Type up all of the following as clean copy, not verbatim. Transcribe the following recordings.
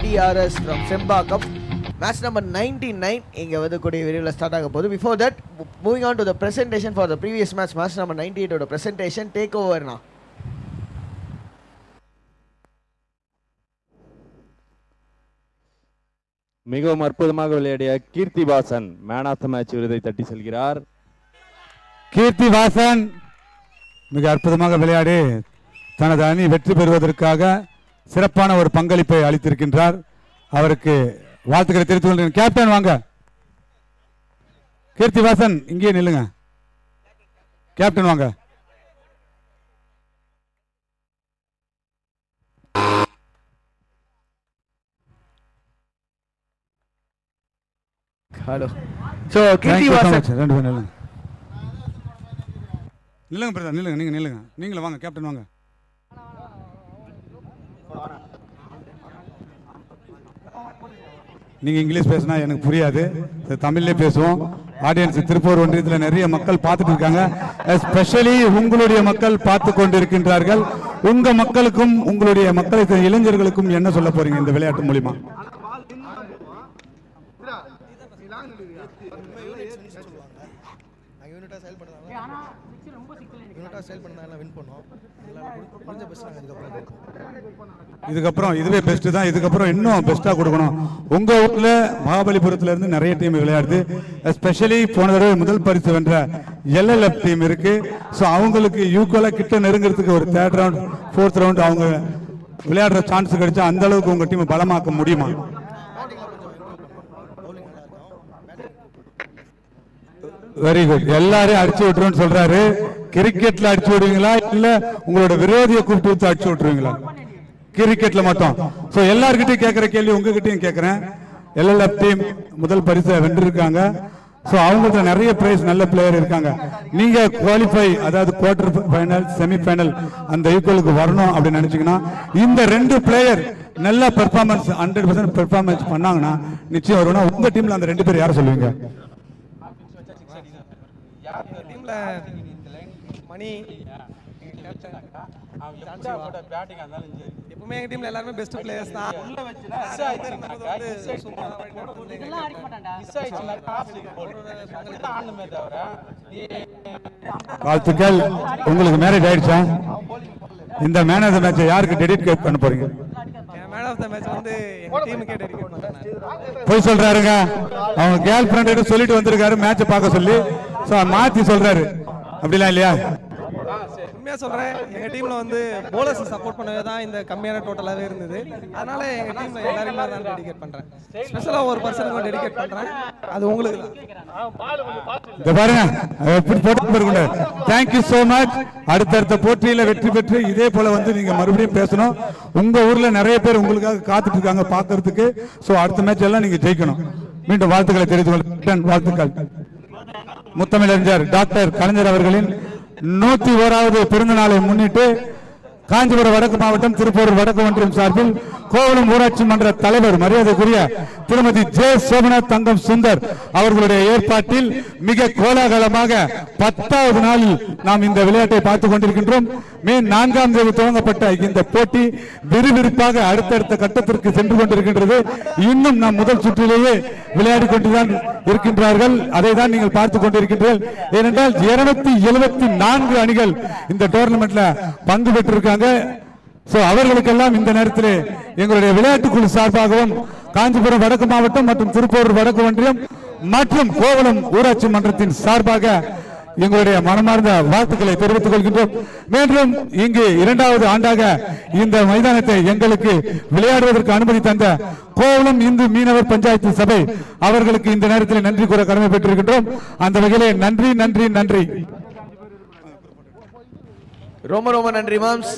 DRS from Sembakam. Match number 99 இங்க வந்து கூடிய விரைவில் ஸ்டார்ட் ஆக போகுது. Before that, moving on to the presentation for the previous match, match number 98 ஓட presentation take over now. மிகவும் அற்புதமாக விளையாடிய Keerthivasan man of the match விருதை தட்டி செல்கிறார். கீர்த்திவாசன் மிக அற்புதமாக விளையாடி தனது அணி வெற்றி பெறுவதற்காக சிறப்பான ஒரு பங்களிப்பை அளித்திருக்கின்றார். அவருக்கு வாழ்த்துக்களை தெரிவித்துக் கொள்கிறேன். கேப்டன் வாங்க. கீர்த்திவாசன் இங்கே நில்லுங்க. கேப்டன் வாங்க. ஹலோ. சோ கீர்த்திவாசன் ரெண்டு பேரும் நில்லுங்க. நில்லுங்க பிரதர், நில்லுங்க. நீங்க நில்லுங்க. நீங்களே வாங்க. கேப்டன் வாங்க. நீங்க இங்கிலீஷ் பேசினா எனக்கு புரியாது, தமிழ்லேயே பேசுவோம். ஆடியன்ஸ் திருப்பூர் ஒன்றியத்தில் நிறைய மக்கள் பார்த்துட்டு இருக்காங்க. எஸ்பெஷலி உங்களுடைய மக்கள் பார்த்து கொண்டிருக்கின்றார்கள். உங்க மக்களுக்கும் உங்களுடைய மக்களுக்கு இளைஞர்களுக்கும் என்ன சொல்ல போறீங்க இந்த விளையாட்டு மூலிமா? இதுக்கப்புறம் இதுவே பெஸ்ட் தான். இதுக்கப்புறம் இன்னும் பெஸ்டா கொடுக்கணும். உங்க ஊர்ல மகாபலிபுரத்துல இருந்து நிறைய டீம் விளையாடுது. எஸ்பெஷலி போன தடவை முதல் பரிசு வென்ற LLF டீம் இருக்கு. ஸோ அவங்களுக்கு யூக்குவலா கிட்ட நெருங்கிறதுக்கு ஒரு 3rd ரவுண்ட் 4th ரவுண்ட் அவங்க விளையாடுற சான்ஸ் கிடைச்சா அந்த அளவுக்கு உங்க டீம் பலமாக்க முடியுமா? Very good. எல்லாரையும் அடிச்சு விட்டுருன்னு சொல்றாரு. கிரிக்கெட்ல அடிச்சு விடுவீங்களா இல்ல உங்களோட விரோதியை கூப்பிட்டு வச்சு அடிச்சு விட்டுருவீங்களா? கிரிக்கெட்ல மட்டும். சோ எல்லார்கிட்டையும் கேட்கிற கேள்வி உங்ககிட்டயும் கேட்கிறேன். LLF டீம் முதல் பரிசை வென்றிருக்காங்க. சோ அவங்கள்ட்ட நிறைய பிரைஸ் நல்ல பிளேயர் இருக்காங்க. நீங்க குவாலிஃபை, அதாவது குவார்டர் ஃபைனல் செமி ஃபைனல் அந்த ஈக்குவலுக்கு வரணும் அப்படின்னு நினைச்சீங்கன்னா இந்த 2 பிளேயர் நல்ல பெர்ஃபார்மன்ஸ் 100% பெர்ஃபார்மன்ஸ் பண்ணாங்கன்னா நிச்சயம் வரும்னா உங்க டீம்ல அந்த 2 பேர் யாரை சொல்லுவீங்க? மணி எப்பவுமே எங்க டீம்ல எல்லாருமே பெஸ்ட் பிளேயர்ஸ் தான். வாழ்த்துக்கள். உங்களுக்கு மேரேஜ் ஆயிடுச்சா? இந்த மேன் ஆஃப் தி மேட்ச் யாருக்கு டெடிகேட் பண்ண போறீங்க? மேன் ஆஃப் தி மேட்ச் வந்து எங்க டீமுக்கே டெடிகேட் பண்றேன். போய் சொல்றாருங்க. அவங்க கேர்ள் ஃப்ரெண்ட் சொல்லிட்டு வந்திருக்காரு மேட்சை பார்க்க சொல்லி. சோ மாத்தி சொல்றாரு. அப்படிலாம் இல்லையா? உண்மையா சொல்றேன், எங்க டீம்ல வந்து போலர்ஸ் சப்போர்ட் பண்ணவே தான் இந்த கம்மியான டோட்டலாவே இருந்தது. அதனால எங்க டீம்ல எல்லாரையுமே தான் டெடிகேட் பண்றேன். ஸ்பெஷலா ஒரு பர்சனுக்கு டெடிகேட் பண்றேன். அது உங்களுக்கு தான். இத பாருங்க எப்படி போட்டு பாருங்க. Thank you so much. அடுத்த போட்டியில வெற்றி பெற்று இதே போல வந்து நீங்க மறுபடியும் பேசணும். உங்க ஊர்ல நிறைய பேர் உங்களுக்காக காத்துட்டு இருக்காங்க பார்க்கிறதுக்கு. சோ அடுத்த மேட்ச் எல்லாம் நீங்க ஜெயிக்கணும். மீண்டும் வாழ்த்துக்களை தெரிவித்துக் கொள்கிறேன். வாழ்த்துக்கள். முத்தமிழறிஞர் டாக்டர் கலைஞர் அவர்களின் 101வது பிறந்த நாளை முன்னிட்டு காஞ்சிபுரம் வடக்கு மாவட்டம் திருப்பூர் வடக்கு ஒன்றியம் சார்பில் கோவளம் ஊராட்சி மன்ற தலைவர் மரியாதைக்குரிய திருமதி ஜே சோமநாத் தங்கம் சுந்தர் அவர்களுடைய ஏற்பாட்டில் மிக கோலாகலமாக 10வது நாளில் நாம் இந்த விளையாட்டை பார்த்துக் கொண்டிருக்கின்றோம். மே 4ஆம் தேதி துவங்கப்பட்ட இந்த போட்டி விறுவிறுப்பாக அடுத்தடுத்த கட்டத்திற்கு சென்று கொண்டிருக்கின்றது. இன்னும் நாம் முதல் சுற்றிலேயே விளையாடி கொண்டுதான் இருக்கின்றார்கள். அதை தான் நீங்கள் பார்த்துக் கொண்டிருக்கின்றீர்கள். ஏனென்றால் 274 அணிகள் இந்த டோர்னமெண்ட்ல பங்கு பெற்றிருக்காங்க. அவர்களுக்கெல்லாம் இந்த நேரத்தில் எங்களுடைய விளையாட்டு குழு சார்பாகவும் காஞ்சிபுரம் வடக்கு மாவட்டம் மற்றும் திருப்பூர் வடக்கு ஒன்றியம் மற்றும் கோவளம் ஊராட்சி மன்றத்தின் சார்பாக எங்களுடைய மனமார்ந்த வாழ்த்துக்களை தெரிவித்துக் கொள்கின்றோம். மீண்டும் இங்கு 2வது ஆண்டாக இந்த மைதானத்தை எங்களுக்கு விளையாடுவதற்கு அனுமதி தந்த கோவளம் இந்து மீனவர் பஞ்சாயத்து சபை அவர்களுக்கு இந்த நேரத்தில் நன்றி கூற கடமைப்பட்டிருக்கின்றோம். அந்த வகையிலே நன்றி நன்றி நன்றி. ரொம்ப ரொம்ப நன்றி மாம்ஸ்.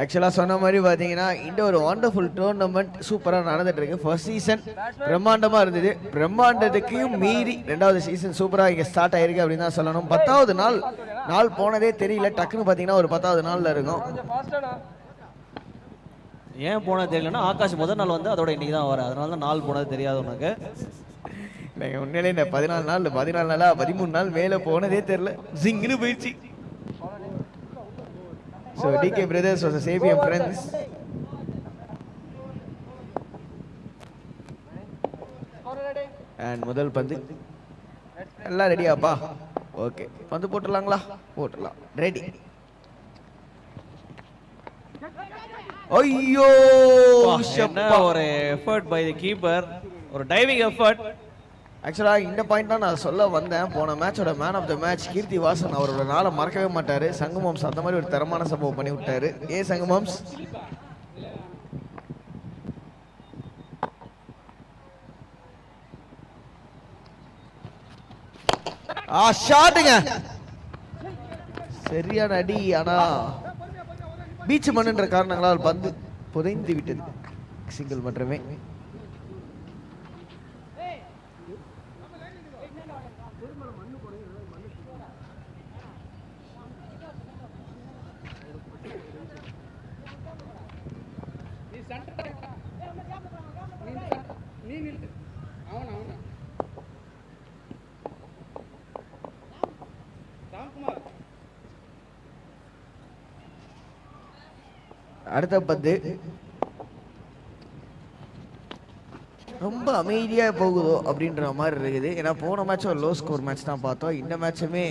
ஆக்சுவலாக சொன்ன மாதிரி பார்த்தீங்கன்னா இந்த ஒரு வண்டர்ஃபுல் டோர்னமெண்ட் சூப்பராக நடந்துட்டு இருக்கு. ஃபர்ஸ்ட் சீசன் பிரம்மாண்டமாக இருந்தது. பிரம்மாண்டத்துக்கும் மீறி 2வது சீசன் சூப்பராக இங்கே ஸ்டார்ட் ஆயிருக்கு அப்படின்னு தான் சொல்லணும். 10வது நாள் போனதே தெரியல. டக்குன்னு பார்த்தீங்கன்னா ஒரு 10வது நாளில் இருக்கும். ஏன் போனது தெரியலன்னா ஆகாஷ் முதல் நாள் வந்து அதோட இன்னைக்கு தான் வர, அதனால தான் நாள் போனது தெரியாது உனக்கு. நீங்கள் உண்மையிலே இந்த 14 நாள் 13 நாள் மேலே போனதே தெரியல. ஜிங்குன்னு போயிடுச்சு. So DK Brothers was a Sabian friends. And முதல் பந்து எல்லாம் ரெடியாப்பா? ஓகே, பந்து போட்டுடலாங்களா? போட்டுடலாம். ரெடி. ஐயோ, என்ன ஒரு எஃபர்ட் பை தி கீப்பர், ஒரு டைவிங் எஃபர்ட். ஆக்சுவலா இந்த பாயிண்ட் தான் நான் சொல்ல வந்தேன். போன மேட்சோட மேன் ஆஃப் த மேட்ச் கீர்த்தி வாசன் அவரோட நாளை மறக்கவே மாட்டாரு. சங்குமம்ஸ் அந்த மாதிரி ஒரு தரமான சம்பவம் பண்ணி விட்டாரு. சங்குமம்ஸ் ஷாட்டுங்க, சரியான அடி. ஆனா பீச் மண்ணுன்ற காரணங்களால் பந்து புதைந்து விட்டது. சிங்கிள் மட்டுமே. அடுத்த பந்து ரொம்ப அமைதியா போகுதோ அப்படின்ற மாதிரி இருக்குது. ஏன்னா போன மேட்ச் ஒரு லோ ஸ்கோர் மேட்ச் தான் பார்த்தோம். இந்த மேட்சுமே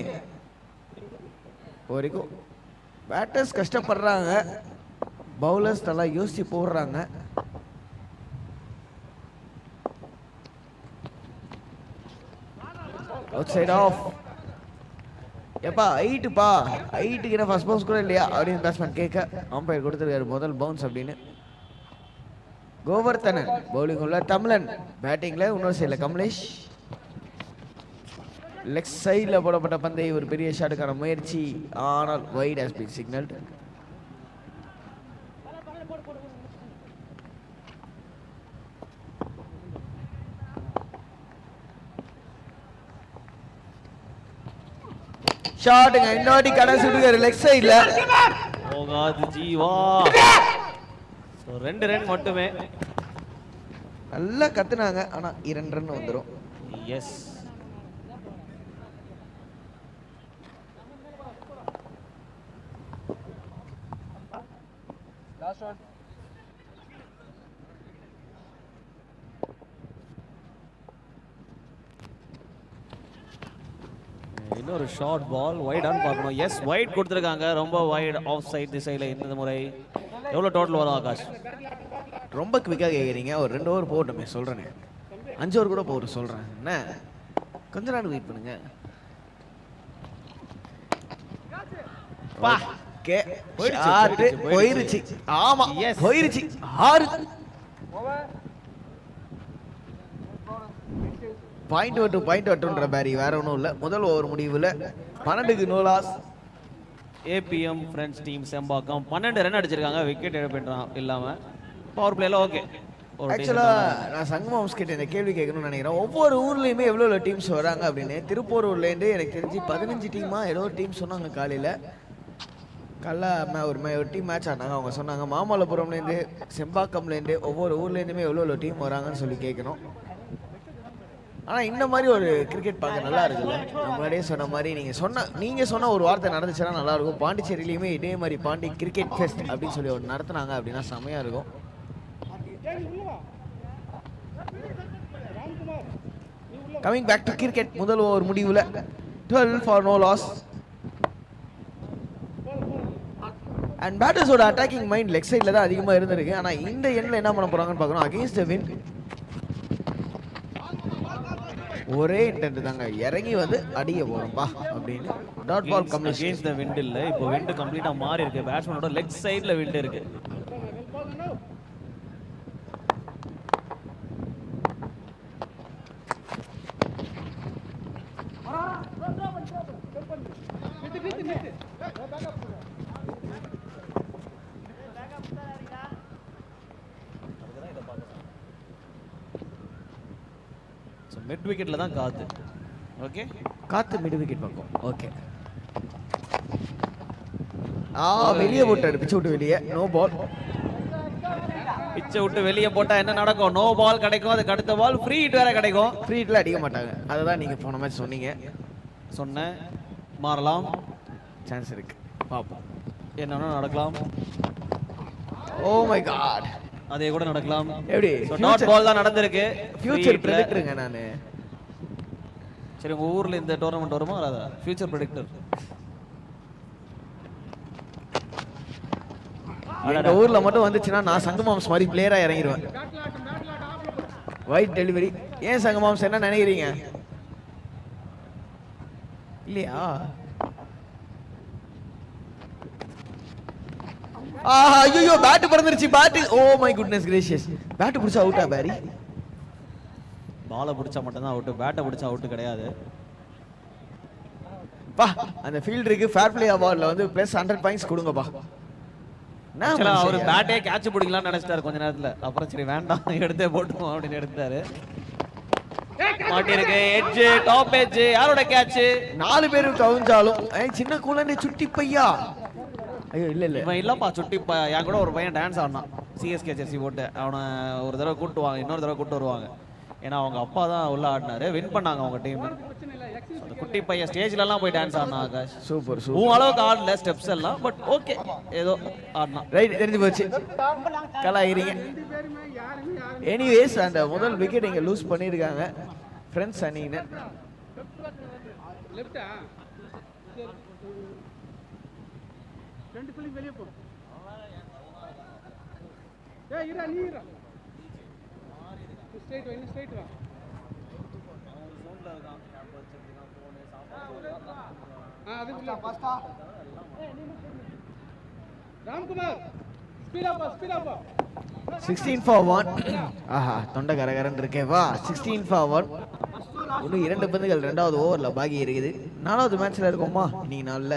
வரைக்கும் பேட்டர்ஸ் கஷ்டப்படுறாங்க, பவுலர்ஸ் நல்லா யோசிச்சு போடுறாங்க. Outside off. எப்பா ஹைட்டுப்பா, ஹைட்டுக்கு என்ன ஃபர்ஸ்ட் பவுன்ஸ் கூட இல்லையா அப்படின்னு பேட்ஸ்மேன் கேட்க அம்பையர் கொடுத்துருக்காரு முதல் பவுன்ஸ் அப்படின்னு. கோவர்த்தனன் பவுலிங் உள்ள தமிழன், பேட்டிங்ல இன்னொரு சைடில் கமலேஷ். லெக் சைடில் போடப்பட்ட பந்தை ஒரு பெரிய ஷாட்டுக்கான முயற்சி, ஆனால் வைட் ஹஸ் பீன் சிக்னல்ட். ஷாட்டுங்க, இன்னொரு கடை சுடுகாரு லெக் சைடுல. போகாது ஜீவா. சோ 2 ரன் மட்டுமே. நல்லா கத்துனாங்க, ஆனா 2 ரன் வந்துரும். எஸ். Last one. இன்னொரு ஷார்ட் பால் வைட் ஆன் பார்க்கணும். எஸ், வைட் கொடுத்துருக்காங்க. ரொம்ப வைட் ஆஃப் சைட் திசையில் இந்த முறை. எவ்வளோ டோட்டல் வரும் ஆகாஷ்? ரொம்ப குவிக்காக கேட்குறீங்க. ஒரு 2 ஓவர் போகட்டுமே சொல்கிறேனே. 5 ஓவர் கூட போகிற சொல்கிறேன். என்ன கொஞ்ச நாள் வெயிட் பண்ணுங்க. போயிருச்சு. ஆமா போயிருச்சு. 6 பாயிண்ட் பேரி வேற ஒன்றும் இல்லை. முதல் ஓவர் முடிவில் 12க்கு no loss. ABM friends team Sembakkam 12 run அடிச்சிருக்காங்க. விக்கெட் இழப்பின்றான் இல்லாம. பவர் பிளேல ஓகே. ஆக்சுவலா நான் சங்கமம்ஸ் கிட்ட இந்த கேள்வி கேட்கணும்னு நினைக்கிறேன். ஒவ்வொரு ஊர்லயுமே எவ்வளோ டீம்ஸ் வராங்க அப்படின்னு. திருப்பூர்லேருந்து எனக்கு தெரிஞ்சு 15 டீமா ஏதோ டீம் சொன்னாங்க காலையில். ஒரு டீம் மேட்ச் ஆனாங்க. அவங்க சொன்னாங்க மாமல்லபுரம்லேருந்து செம்பாக்கம்லேருந்து ஒவ்வொரு ஊர்லேருந்துமே எவ்வளோ டீம் வராங்கன்னு சொல்லி கேட்கணும். ஆனால் இந்த மாதிரி ஒரு கிரிக்கெட் பார்க்க நல்லா இருக்குல்ல. நான் முன்னாடியே சொன்ன மாதிரி நீங்கள் சொன்ன ஒரு வார்த்தை நடந்துச்சுன்னா நல்லாயிருக்கும். பாண்டிச்சேரியிலையுமே இதே மாதிரி பாண்டி கிரிக்கெட் ஃபெஸ்ட் அப்படின்னு சொல்லி ஒன்று நடத்துனாங்க அப்படின்னா செமையாக இருக்கும். Coming back to cricket. முதல் ஓவர் முடிவில் 12 ஃபார் நோ லாஸ். அண்ட் பேட்டர்ஸோட அட்டாக்கிங் மைண்ட் லெக் சைடில் தான் அதிகமாக இருந்திருக்கு. ஆனால் இந்த எண்ணில் என்ன பண்ண போகிறாங்கன்னு பார்க்கணும். அகெயின்ஸ்ட் த விண்ட் ஒரே இன்டென்ட் தாங்க, இறங்கி வந்து அடிய போறோம்பா அப்படின்னு. Dot ball complete. Against the wind இல்ல, இப்போ விண்ட் கம்ப்ளீட்டா மாறி இருக்கு. பேட்ஸ்மேனோட லெக் சைடுல விண்ட் இருக்கு. மிட் விக்கெட்ல தான் காத்து. ஓகே, காத்து மிட் விக்கெட் பக்கம். ஓகே, வெளியே போட்டாரு. பிச்சை விட்டு வெளியே. No ball. பிச்சை விட்டு வெளியே போட்டா என்ன நடக்கும்? நோ பால் கிடைக்கும். அதுக்கு அடுத்த பால் ஃப்ரீ ஹிட் வேற கிடைக்கும். ஃப்ரீ ஹிட்ல அடிக்க மாட்டாங்க. அதுதான் நீங்க போன மேட்ச் சொன்னீங்க. சொன்னேன், மாறலாம், சான்ஸ் இருக்கு. பாப்போம் என்னன்னா நடக்கலாம். ஓ மை காட், அதே கூட நடக்கலாம். எப்படி டாட் பால் தான் நடந்திருக்கு. ஃபியூச்சர் ப்ரெடிக்டருங்க நானு. சரி உங்க ஊர்ல இந்த டோர்னமெண்ட் வருமா வராதா? Future predictor. எங்க ஊர்ல மட்டும் வந்துச்சுன்னா நான் சங்கமாம்ஸ் மாதிரி பிளேயரா இறங்கிடுவேன். White delivery. ஏன் சங்கமாம்ஸ் என்ன நினைக்கிறீங்க இல்லையா? ஐயோ பேட் பறந்துருச்சு. Bat, oh my goodness gracious. Bat பிடிச்சா அவுட்டா பாரி? பாலை பிடிச்சா மட்டும் தான் அவுட், பேட்டை பிடிச்சா அவுட் கிடையாது. பா அந்த ஃபீல்டருக்கு ஃபேர் பிளே அவார்ட்ல வந்து பிளஸ் 100 பாயிண்ட்ஸ் கொடுங்கப்பா. அவர் பேட்டே கேட்ச் பிடிக்கலாம்னு நினைச்சிட்டாரு கொஞ்ச நேரத்துல. அப்புறம் சரி வேண்டாம் எடுத்தே போட்டுவோம் அப்படின்னு எடுத்தாரு. மாட்டிருக்கு எட்ஜ், டாப் எட்ஜ். யாரோட கேட்ச்? 4 பேரும் கவுஞ்சாலும் சின்ன குழந்தை சுட்டி பையா. ஐயோ இல்ல இல்ல இவன் இல்லப்பா சுட்டி என் கூட ஒரு பையன் டான்ஸ் ஆடினான் சிஎஸ்கே ஜெர்சி போட்டு. அவனை ஒரு தடவை கூட்டு வாங்க, இன்னொரு தடவை கூட்டு வருவாங்க. ஏன்னா அவங்க அப்பா தான் உள்ள ஆடினாரு, வின் பண்ணாங்க அவங்க டீம். அந்த குட்டி பையன் ஸ்டேஜ்ல எல்லாம் போய் டான்ஸ் ஆடினா ஆகாஷ். Super super. உன் அளவுக்கு ஆடல ஸ்டெப்ஸ் எல்லாம், பட் ஓகே ஏதோ ஆடினா. ரைட், தெரிஞ்சு போச்சு. கலாயிரீங்க. எனிவேஸ் அந்த முதல் விக்கெட் இங்க லூஸ் பண்ணிருக்காங்க ஃப்ரெண்ட்ஸ் அணியினர். Ramkumar speed up 16 for 1. ஆஹா தொண்டை கரகரன்னு இருக்கேவா. 16 for 1. இன்னும் 2 பந்துகள் 2வது ஓவர்ல பாக்கி இருக்குது. 4வது மேட்ச்ல இருக்கோமா இன்னைக்கு நாள்ல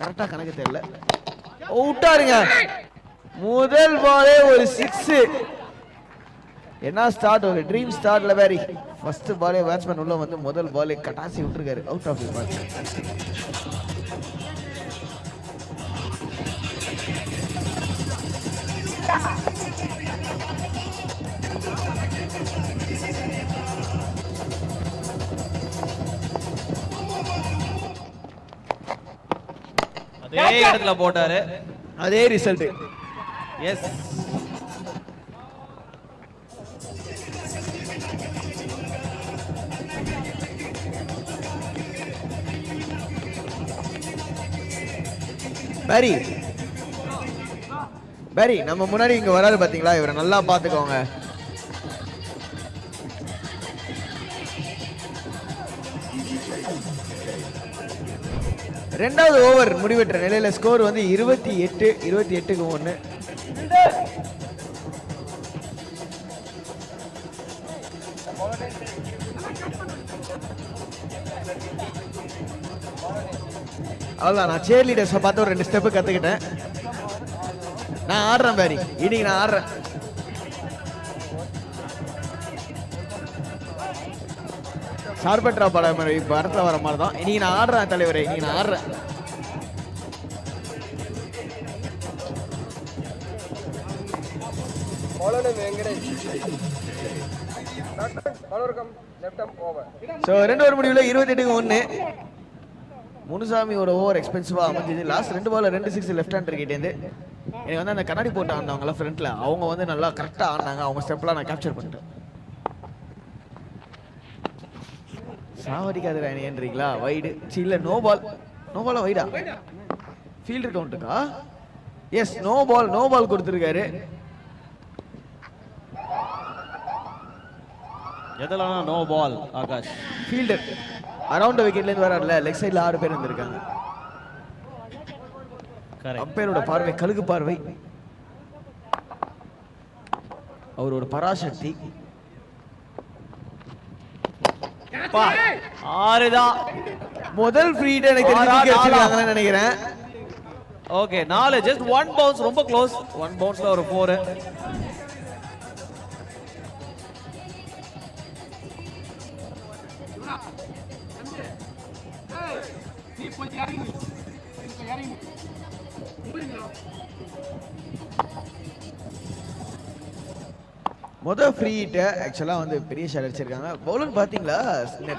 கரெக்டா கணக்கு தெரியல. அவுட்டாருங்க. முதல் பாலே ஒரு 6. என்ன ஸ்டார்ட், ஒரு ட்ரீம் ஸ்டார்ட்ல வேரி. ஃபர்ஸ்ட் பாலே பேட்ஸ்மேன் உள்ள வந்து முதல் பாலே கட்டாசி விட்டுருக்காரு. அவுட் ஆஃப் தி பால். அதே இடத்துல போட்டாரு, அதே ரிசல்ட். எஸ் பேரி பேரி நம்ம முன்னாடி இங்க வராரு பாத்தீங்களா, இவரை நல்லா பாத்துக்கோங்க. ரெண்டாவது ஓவர் முடிவெற்ற நிலையில ஸ்கோர் வந்து 28க்கு 1. அவ்வளவுதான். நான் சேர் லீடர்ஸை பார்த்து ஒரு 2 ஸ்டெப்பு கத்துக்கிட்டேன். நான் ஆடுறேன் பேரி, இன்னைக்கு நான் ஆடுறேன். சார்பட்ரா படம் இப்ப இடத்துல வர மாதிரி தான் இன்னைக்கு நான் ஆடுறேன் தலைவரே, இன்னைக்கு நான் ஆடுறேன். ஸோ 2 ஓவர் முடிவில் 28க்கு 1. முனுசாமியோட ஓவர் எக்ஸ்பென்சிவா அமைஞ்சது. லாஸ்ட் 2 பால்ல 2 6 லெஃப்ட் ஹேண்டர் கிட்டேருந்து. எனக்கு வந்து அந்த கண்ணாடி போட்டு ஆடினவங்கள ஃப்ரண்ட்ல அவங்க வந்து நல்லா கரெக்டா ஆடினாங்க. அவங்க ஸ்டெப்லாம் நான் கேப்சர் பண்ணிட்டேன். சாவடிக்காத ராணின்றீங்களா? வைடு இல்ல நோ பால். நோ பாலா வைடா? ஃபீல்டர் கவுண்ட்டுக்கா? எஸ் நோ பால் கொடுத்துருக்காரு. எதெல்லாம் no ball Akash? Fielder around விக்கெட்ல இருந்து வராருல, லெக் சைடுல 6 பேர் வந்திருக்காங்க. அம்பையரோட பார்வை கழுகு பார்வை. அவரோட பராசக்தி. ஆறுதான் முதல் ஃப்ரீ ஹிட் எனக்கு தெரிஞ்சிருக்காங்கன்னு நினைக்கிறேன். ஓகே 4 ஜஸ்ட் 1 பவுன்ஸ், ரொம்ப க்ளோஸ். 1 பவுன்ஸ்ல ஒரு 4. முதல் ஃப்ரீ ஹிட் ஆக்சுவலா வந்து பெரிய ஷாட் அடிச்சிருக்காங்க. பவுலர் பாத்தீங்களா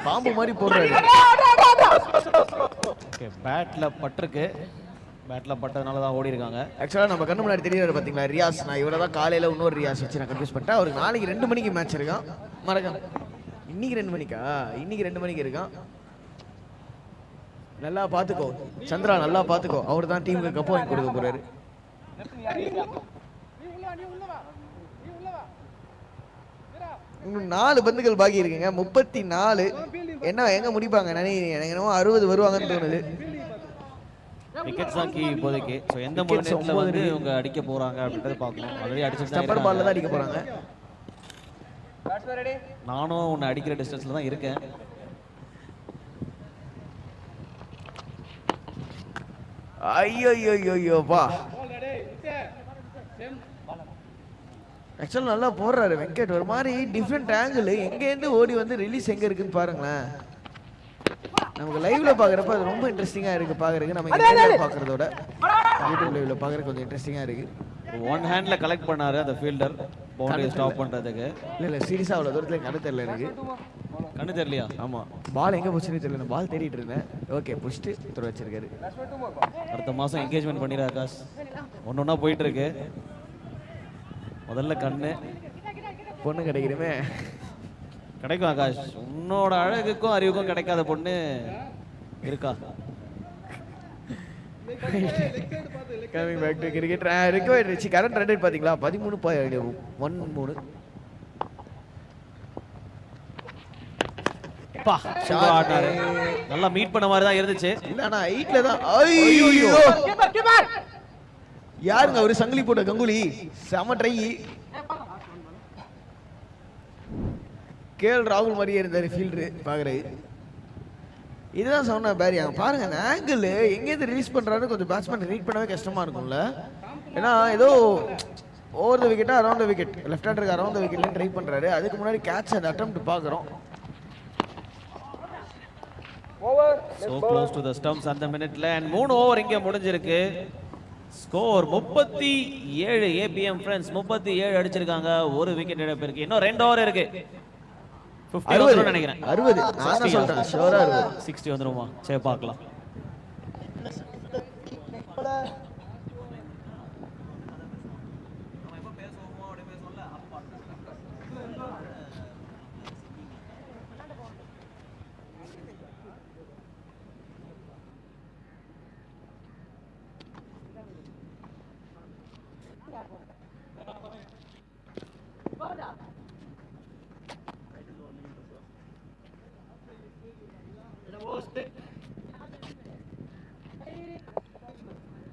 பாம்பு மாதிரி போடுறாரு. ஓகே பேட்ல பட்டிருக்கு. பேட்டில் பட்டதுனால தான் ஓடி இருக்காங்க. ஆக்சுவலாக நம்ம கண்ணு முன்னாடி தெரியாது பார்த்தீங்களா ரியாஸ், நான் இவ்வளோ தான் காலையில் இன்னொரு ரியாஸ் வச்சு நான் கன்ஃபியூஸ் பண்ணிட்டேன். அவருக்கு நாளைக்கு 2 மணிக்கு மேட்ச் இருக்கான் மறக்காம. இன்னைக்கு 2 மணிக்கா? இன்னைக்கு 2 மணிக்கு இருக்கான். நல்லா பார்த்துக்கோ சந்திரா, நல்லா பார்த்துக்கோ. அவர் தான் டீமுக்கு கப்பு வாங்கி கொடுக்க போறாரு. இன்னும் 4 பந்துகள் பாக்கி இருக்குங்க. 34. என்ன எங்க முடிப்பாங்க நினைக்கிறீங்க? எனக்கு என்னமோ 60 வருவாங்கன்னு தோணுது. விக்கெட்ஸ் தான் கீ இப்போதைக்கு. ஸோ எந்த மூமெண்ட்ல வந்து இவங்க அடிக்க போறாங்க அப்படின்றத பார்க்கணும். ஆல்ரெடி அடிச்சு ஸ்டப்பர் பால்ல தான் அடிக்க போறாங்க. நானும் உன்னை அடிக்கிற டிஸ்டன்ஸ்ல தான் இருக்கேன். ஐயோப்பா, ஆக்சுவலாக நல்லா போடுறாரு வெங்கட். ஒரு மாதிரி டிஃப்ரெண்ட் ஆங்கிள், எங்கேருந்து ஓடி வந்து ரிலீஸ் எங்கே இருக்குன்னு பாருங்களேன். நமக்கு லைவ்ல பார்க்குறப்ப அது ரொம்ப இன்ட்ரெஸ்டிங்காக இருக்குது பார்க்குறதுக்கு. நம்ம இங்கே பார்க்குறதோட யூடியூப் லைவ்ல பார்க்குறதுக்கு கொஞ்சம் இன்ட்ரெஸ்டிங்காக இருக்குது. ஒன் ஹேண்ட்ல கலெக்ட் பண்ணாரு அந்த ஃபீல்டர் பவுண்டரி ஸ்டாப் பண்ணுறதுக்கு. இல்லை சீரியஸாக அவ்வளோ தூரத்தில் கண்ணு தெரியல எனக்கு. கண்ணு தெரியலையா? ஆமாம், பால் எங்கே போச்சுன்னு தெரியல. நான் பால் தேடிட்டு இருந்தேன். ஓகே, புஷ்ட்டு துறை வச்சிருக்காரு. அடுத்த மாதம் என்கேஜ்மெண்ட் பண்ணிடு ஆகாஷ். ஒன்றா போயிட்டு இருக்கு. முதல்ல கண்ணு, பொண்ணு கிடைக்கிறமே. கிடைக்கும் ஆகாஷ். உன்னோட அழகுக்கும் அறிவுக்கும் கிடைக்காத பொண்ணு இருக்கா? Coming back to cricket. Required ரிச்சி கரண்ட் ரன் ரேட் பாத்தீங்களா? 13.13. பா ஆட்டாரு. நல்லா மீட் பண்ண மாதிரி தான் இருந்துச்சு. இல்லனா 8ல தான். ஐயோ, யாருங்க அவரு? சங்கிலி போட்ட கங்குலி. செம ட்ரை. கேஎல் ராகுல் மாதிரியே இருந்தாரு ஃபீல்டரு பாக்குறது. இதுதான் சொன்ன பேரி. அங்கே பாருங்க அந்த ஆங்கிள் எங்கேருந்து ரிலீஸ் பண்றாரு. கொஞ்சம் பேட்ஸ்மேன் ரீட் பண்ணவே கஷ்டமா இருக்கும்ல. ஏன்னா ஏதோ ஓவர் த விக்கெட்டா அரௌண்ட் த விக்கெட், லெஃப்ட் ஹேண்டருக்கு அரௌண்ட் த விக்கெட்ல ட்ரை பண்றாரு. அதுக்கு முன்னாடி கேட்ச் அந்த அட்டெம்ப்ட் பார்க்குறோம். So close to the stumps அந்த மினிட்ல. and 3 ஓவர் இங்கே முடிஞ்சிருக்கு. ஸ்கோர் 37. ஏபிஎம் ஃப்ரெண்ட்ஸ் 37 அடிச்சிருக்காங்க. ஒரு விக்கெட் இழப்பு இருக்கு. இன்னும் 2 ஓவர் இருக்கு. 50 வந்துரும் நினைக்கிறேன். 60 நான் சொல்றேன் ஷூரா 60. 60 வந்துருமா? சரி பார்க்கலாம்.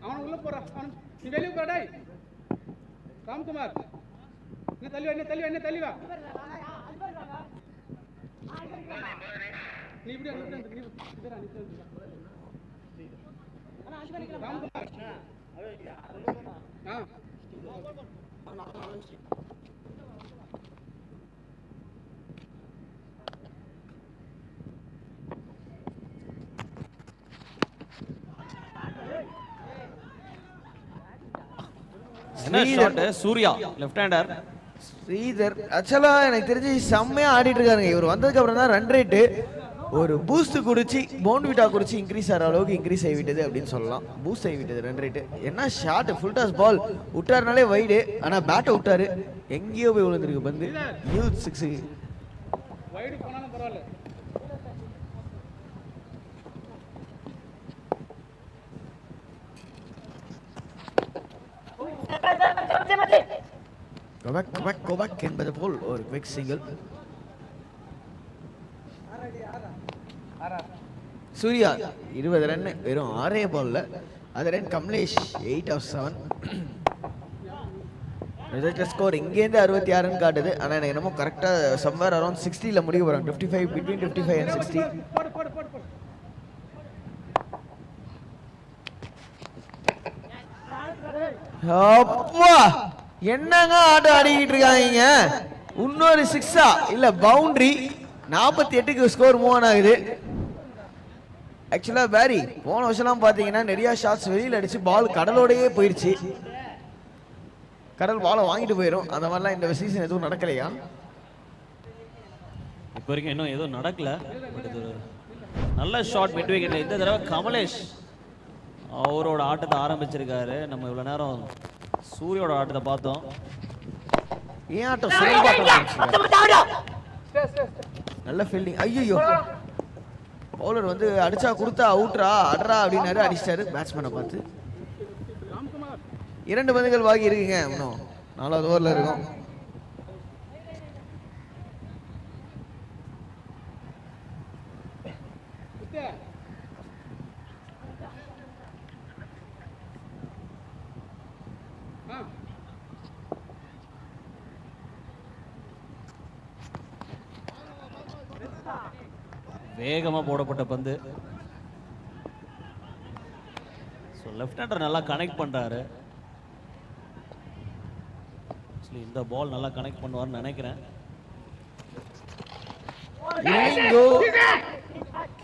அவன் உள்ள போறான். நீ வெளிய போடா டேய். ராம்குமார் நீ தள்ளி வா. நீ இப்படி அங்க நீ இதரா நீ ராம்குமார் என்ன shot? Surya left hander. Sridhar ஆக்சுவலா எனக்கு தெரிஞ்சு செம்மையா ஆடிட்டு இருக்காருங்க. இவர் வந்ததுக்கு அப்புறம் தான் ரன் ரேட்டு ஒரு பூஸ்ட் குடிச்சு போன்விட்டா குடிச்சு இன்க்ரீஸ் ஆகிற அளவுக்கு இன்க்ரீஸ் ஆகிவிட்டது அப்படின்னு சொல்லலாம். பூஸ்ட் ஆகிவிட்டது ரன் ரேட்டு. என்ன ஷாட், ஃபுல் டாஸ் பால் விட்டாருனாலே வைடு. ஆனா பேட்டை விட்டாரு, எங்கேயோ போய் விழுந்திருக்கு பந்து. ஹியூஜ் 6. வைடு போனாலும் பரவாயில்ல. Go back என்பது போல் ஒரு குவிக் சிங்கிள். சூர்யா 20 ரன் வெறும் 6 பால்ல. அது run Kamalesh 8 of 7. Result score இங்கேருந்து 66 காட்டுது. ஆனா எனக்கு என்னமோ கரெக்டா சம்வேர் அரௌண்ட் 60ல முடிக்க போறாங்க. 55 between 55 and 60. அப்பா என்னங்க ஆட்டம் ஆடிக்கிட்டு இருக்காங்க. இன்னொரு 6ஆ இல்ல பவுண்டரி. 48க்கு ஸ்கோர் மூவ் ஆன் ஆகுது. ஆக்சுவலா பேரி போன வருஷம்லாம் பாத்தீங்கன்னா நிறைய ஷாட்ஸ் வெளியில அடிச்சு பால் கடலோடயே போயிடுச்சு. கடல் பாலை வாங்கிட்டு போயிடும். அந்த மாதிரிலாம் இந்த சீசன் எதுவும் நடக்கலையா? இப்போ வரைக்கும் இன்னும் எதுவும் நடக்கல. பட் இது நல்ல ஷாட் மிட் விக்கெட்ல. இந்த தடவை கமலேஷ் அவரோட ஆட்டத்தை ஆரம்பிச்சிருக்காரு. நம்ம இவ்வளோ நேரம் சூரியோட ஆட்டத்தை பார்த்தோம். ஏன் ஆட்டம் சுலபாட்டம். நல்ல ஃபீல்டிங். ஐயோ பவுலர் வந்து அடிச்சா கொடுத்தா அவுட்ரா அட்ரா அப்படின்னாரு, அடிச்சிட்டாரு பேட்ஸ்மேனை பார்த்து. 2 பந்துகள் பாக்கி இருக்குங்க, இன்னும் 4வது ஓவரில் இருக்கும். வேகமாக போடப்பட்ட பந்து. ஸோ லெஃப்ட் ஹேண்டர் நல்லா கனெக்ட் பண்ணுறாரு. இந்த பால் நல்லா கனெக்ட் பண்ணுவார்னு நினைக்கிறேன்.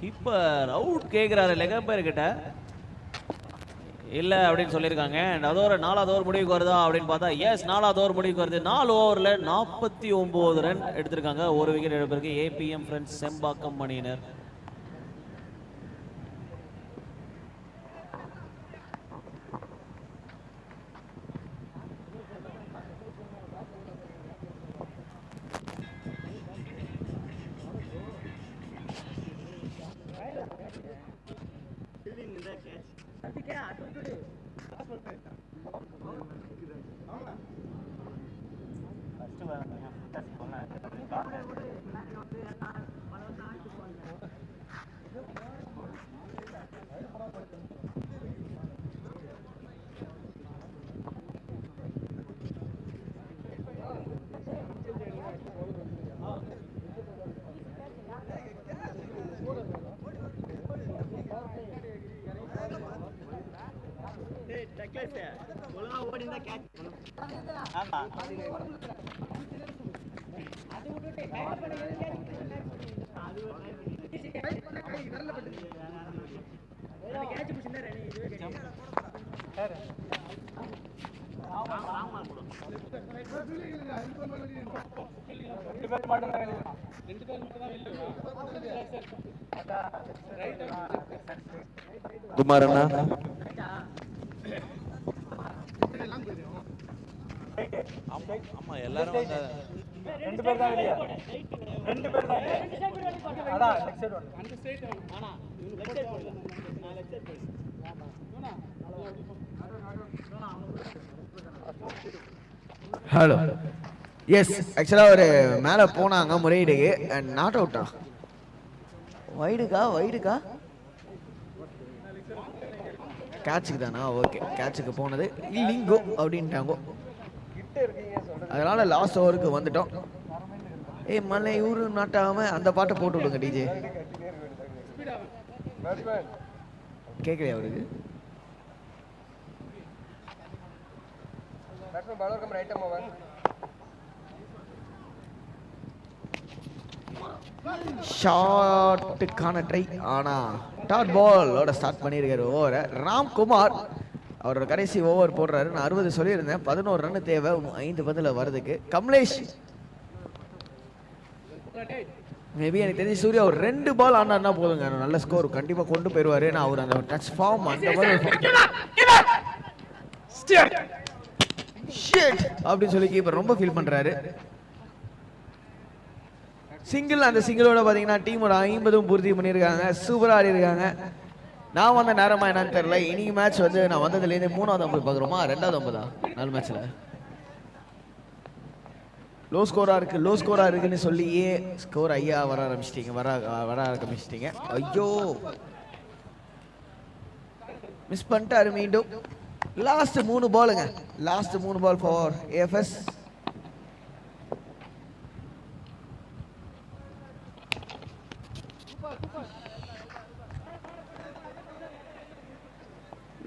கீப்பர் அவுட் கேட்குறாரு லெக் அம்பையர் கிட்ட. இல்லை அப்படின்னு சொல்லியிருக்காங்க. அண்ட் அதோட 4வது ஓவர் முடிவுக்கு வருதா அப்படின்னு பார்த்தா எஸ் 4வது ஓவர் முடிவுக்கு வருது. 4 ஓவரில் 49 ரன் எடுத்திருக்காங்க. ஒரு விக்கெட் எடுப்பிருக்கு ஏபிஎம் ஃப்ரெண்ட்ஸ் செம்பாக்கம் அணியினர். குமார் அண்ணா ஆமா எல்லாரும் வந்த 2 பேர் தான் இல்லையா? 2 பேர் தான். அடா லெஃப்ட் சைடு வந்து அந்த ஸ்ட்ரைட் ஆனா இவங்க லெஃப்ட் சைடு போடுங்க. நான் லெஃப்ட் சைடு போடுறேன். ஹலோ எஸ் ஆக்சுவலாக ஒரு மேலே போனாங்க முறையீடுக்கு அண்ட் நாட் அவுட்டா வைடுக்கா கேட்சுக்கு தானா? ஓகே கேட்சுக்கு போனது இல்லிங்கோ அப்படின்ட்டாங்கோ. அதனால லாஸ்ட் ஓவருக்கு வந்துட்டோம். மலை ஊரு நாட்டாம அந்த பாட்டை போட்டு விடுங்க டிஜே. கேட்கலையா அவருக்கு? ஷாட்டுக்கான ட்ரை, ஆனா டாட் பாலோட ஸ்டார்ட் பண்ணியிருக்காரு ஓவரை ராம்குமார். அவரோட கடைசி ஓவர் போடுறாரு. நான் 60 சொல்லியிருந்தேன், 11 ரன் தேவை 5 பந்தில் வர்றதுக்கு. கமலேஷ் மேபி எனக்கு தெரிஞ்சு சூர்யா ஒரு 2 பால் ஆனார்னா போதுங்க, நல்ல ஸ்கோர் கண்டிப்பாக கொண்டு போயிடுவாரு. நான் அவர் அந்த டச் ஃபார்ம் அந்த மாதிரி அப்படின்னு சொல்லி கீப்பர் ரொம்ப ஃபீல் பண்றாரு. சிங்கிள், அந்த சிங்கிளோட பார்த்தீங்கன்னா டீமோட 50 பூர்த்தி பண்ணியிருக்காங்க. சூப்பராக ஆடி இருக்காங்க. நான் வந்த நேரமா என்னன்னு தெரியல. இன்னைக்கு மேட்ச் வந்து நான் வந்ததுலேருந்து 3வது 50 பார்க்குறோமா 2வது 50 4 மேட்ச்சில் லோ ஸ்கோராக இருக்குன்னு சொல்லியே ஸ்கோர் ஐயா வர ஆரம்பிச்சிட்டிங்க. ஐயோ மிஸ் பண்ணிட்டாரு மீண்டும். லாஸ்ட் 3 பாலுங்க, லாஸ்ட் 3 பால் ஃபார் ஏஎஃப்எஸ்.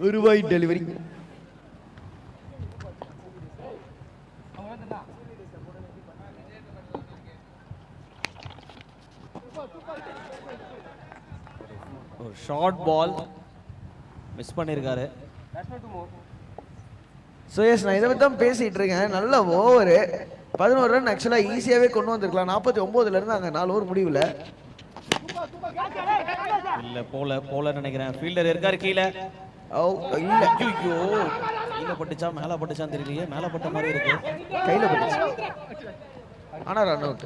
ஒரு வைட் டெலிவரி. ஒரு ஷார்ட் பால் மிஸ் பண்ணியிருக்காரு. சுயஸ் நான் இதை பற்றி தான் பேசிட்டு இருக்கேன். நல்ல ஓவரு, 11 ரன் ஆக்சுவலாக ஈஸியாகவே கொண்டு வந்திருக்கலாம். 49 இருந்து அங்கே 4 ஓவர் முடிவில் இல்லை போல நினைக்கிறேன். ஃபீல்டர் இருக்காரு கீழே. இல்ல ஐயோ கீழே பட்டுச்சா மேலே பட்டுச்சான்னு தெரியலையே, மேலே பட்ட மாதிரி இருக்கு. கையில பட்டுச்சு. ஆனா ரன் அவுட்.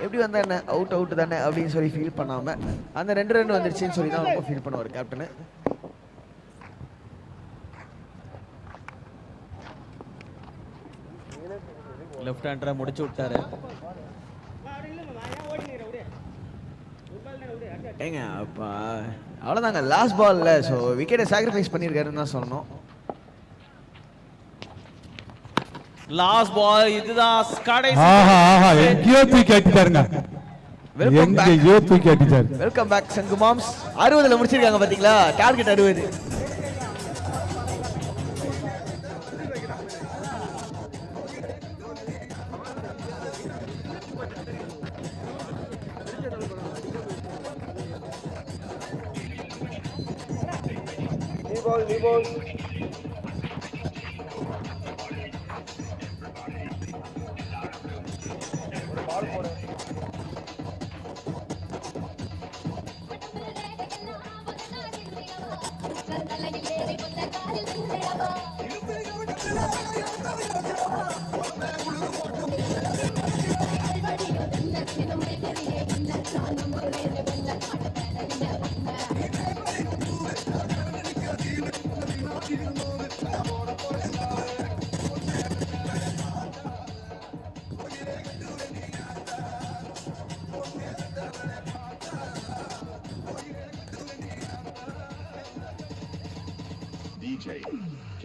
எப்படி வந்தா என்ன, அவுட் தானே அப்படின்னு சொல்லி ஃபீல் பண்ணாம அந்த 2 ரன் வந்துருச்சுன்னு சொல்லி தான் ரொம்ப ஃபீல் பண்ணுவார் கேப்டனு. லெஃப்ட் ஹேண்டரை முடிச்சு விட்டாரு. ஏங்க அப்பா அவ்வளோதாங்க லாஸ்ட் பால்ல. ஸோ விக்கெட்டை சாக்ரிஃபைஸ் பண்ணியிருக்காருன்னு தான் சொன்னோம். லாஸ்ட் பால் இதுதான் கடைசி. எங்கேயோ தூக்கி அடிச்சாருங்க. எங்கேயோ தூக்கி அடிச்சாரு. வெல்கம் பேக் சங்கு மாம்ஸ். 60ல முடிச்சிருக்காங்க பாத்தீங்களா, டார்கெட் 60. DJ K.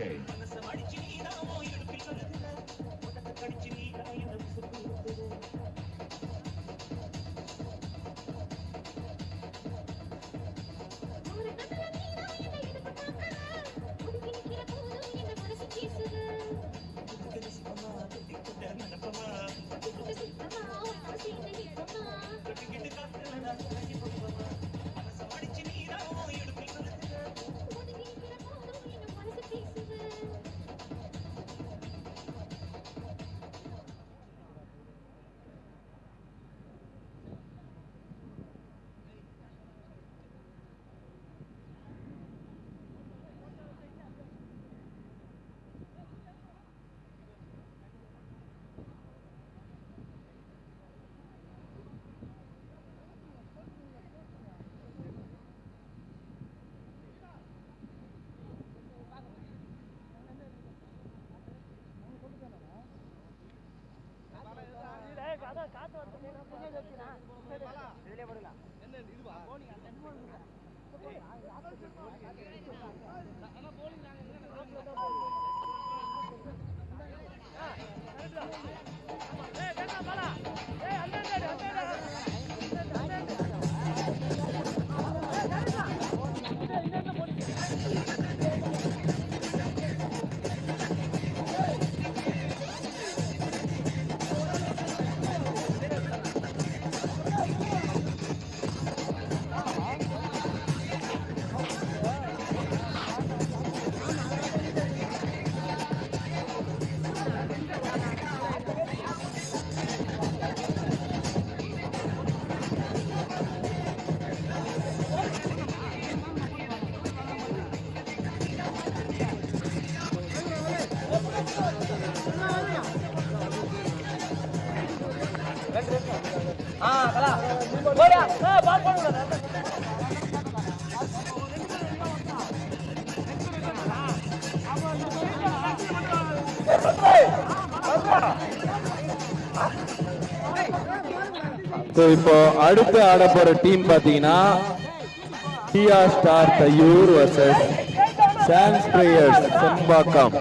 இப்போ அடுத்து ஆட போற டீம் பாத்தீங்கன்னா TR star Thaiyur versus chance players Sembakkam.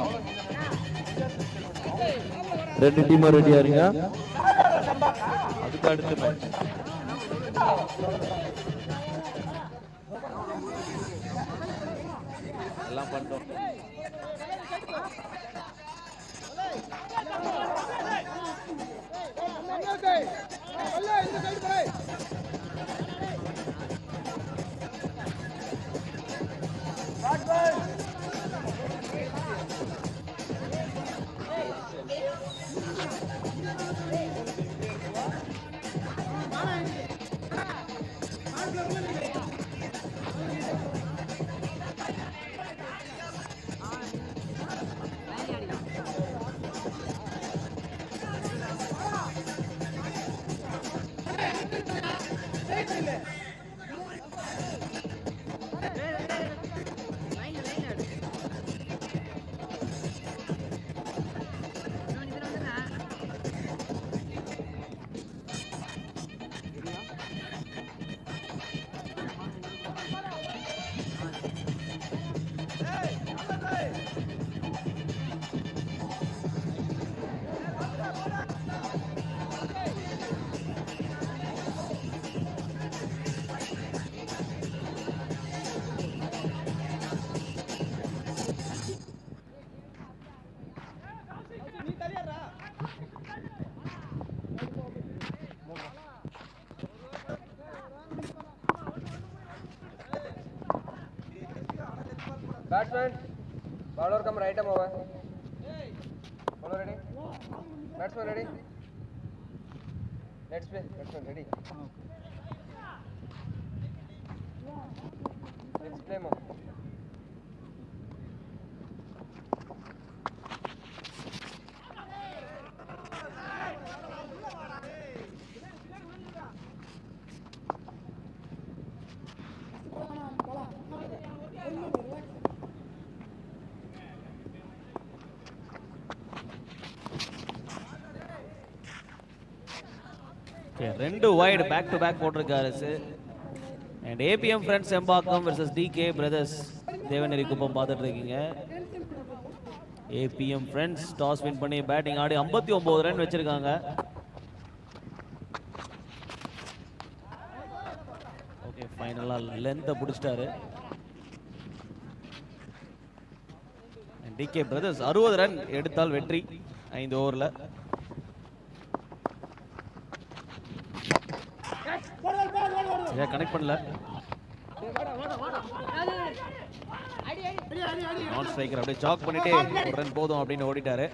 2 டீமும் ரெடியா இருங்க. அதுக்கு அடுத்து மேட்ச் எல்லாம் பண்ணிட்டோம். Batsman, bowler come right arm over. Bowler ready? Batsman ready? Let's play. Batsman ready? Let's play more. ரெண்டு வைட் பேக் டு பேக் போட்டிருக்காரு. And ABM friends Sembakkam versus DK brothers Devaneri Kuppam பார்த்துட்டு இருக்கீங்க. ஏபிஎம் ஃப்ரெண்ட்ஸ் டாஸ் வின் பண்ணி பேட்டிங் ஆடி 59 ரன் வச்சிருக்காங்க. Okay, ஃபைனலாக லென்த்தை பிடிச்சிட்டாரு. டிகே பிரதர்ஸ் 60 ரன் எடுத்தால் வெற்றி 5 ஓவரில். கனெக்ட் பண்ணல. நான் ஸ்ட்ரைக்கர் அப்படியே சாக் பண்ணிட்டே ஒரு ரன் போதும் அப்படின்னு ஓடிட்டாரு.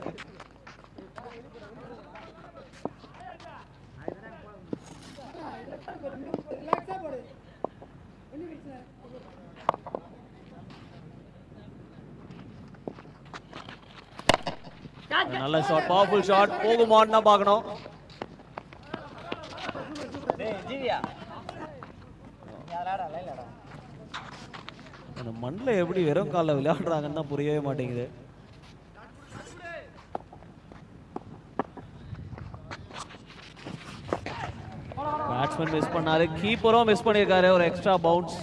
நல்ல ஷாட், பவர்ஃபுல் ஷாட். போகுமான்னு தான் பார்க்கணும். அந்த மண்ணில் எப்படி வெறும் காலில் விளையாடுறாங்கன்னு தான் புரியவே மாட்டேங்குது. பேட்ஸ்மேன் மிஸ் பண்ணாரு, கீப்பரும் மிஸ் பண்ணியிருக்காரு. ஒரு எக்ஸ்ட்ரா பவுன்ஸ்.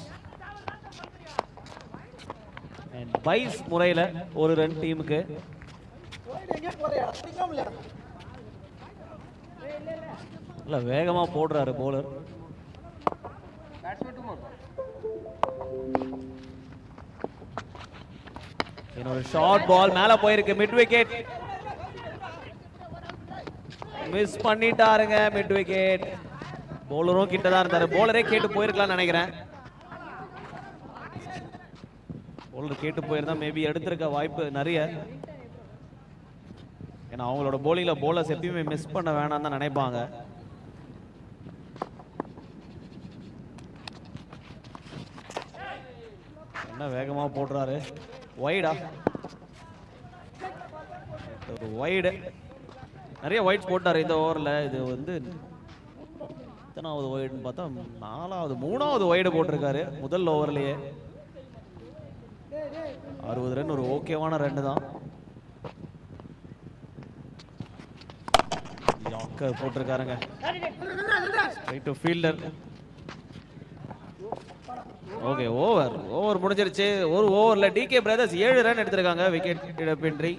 அண்ட் பைஸ் முறையில் ஒரு ரன் டீமுக்கு. இல்ல வேகமா போடுறாரு போலர். இன்னொரு ஷார்ட் பால் மேல போயிருக்கு. மிட் விக்கெட் மிஸ் பண்ணிட்டாருங்க. Mid wicket. போலரும் கிட்ட தான் இருந்தாரு. போலரே கேட்டு போயிருக்கலாம்னு நினைக்கிறேன். போலர் கேட்டு போயிருந்தா மேபி எடுத்திருக்க வாய்ப்பு நிறைய. ஏன்னா அவங்களோட போலிங்ல போலர்ஸ் எப்பயுமே மிஸ் பண்ண வேணாம் தான் நினைப்பாங்க. என்ன வேகமா போடுறாரு. வைடா, ஒரு வைடு. நிறைய வைட்ஸ் போட்டாரு இந்த ஓவரில். இது வந்து எத்தனாவது வைடுன்னு பார்த்தா 4வது 3வது வைடு போட்டிருக்காரு முதல் ஓவர்லயே. 60 ரன் ஒரு ஓகேவான ரன் தான். யாக்கர் போட்டிருக்காருங்க. Right to fielder. Okay, over முடிஞ்சிருச்சு. ஒரு ஓவர்ல டிகே பிரதர்ஸ் 7 ரன் எடுத்திருக்காங்க விக்கெட் இழப்பின்றி.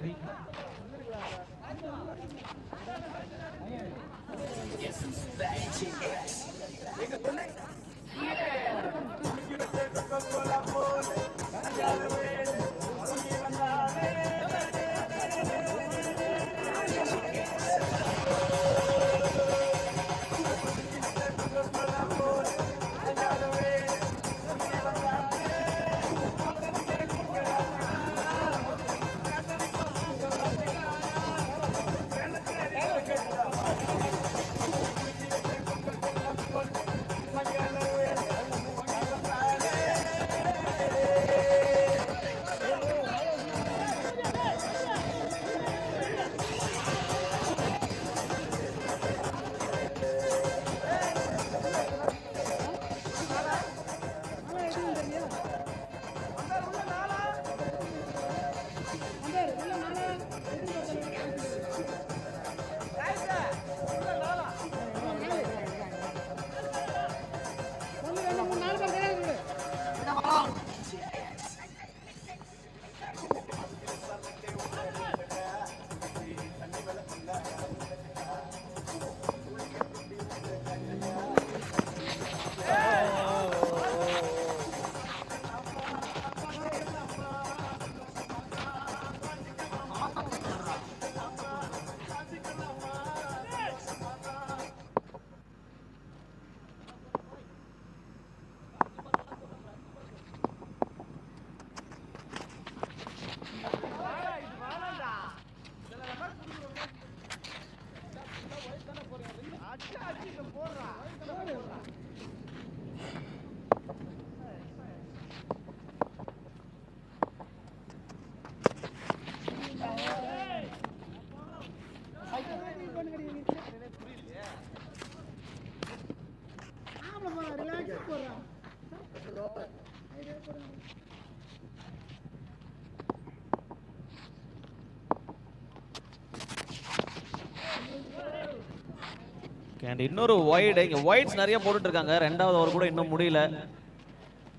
அண்ட் இன்னொரு வைடு, இங்கே வைட்ஸ் நிறைய போட்டுட்டு இருக்காங்க. ரெண்டாவது ஓவர் கூட இன்னும் முடியல.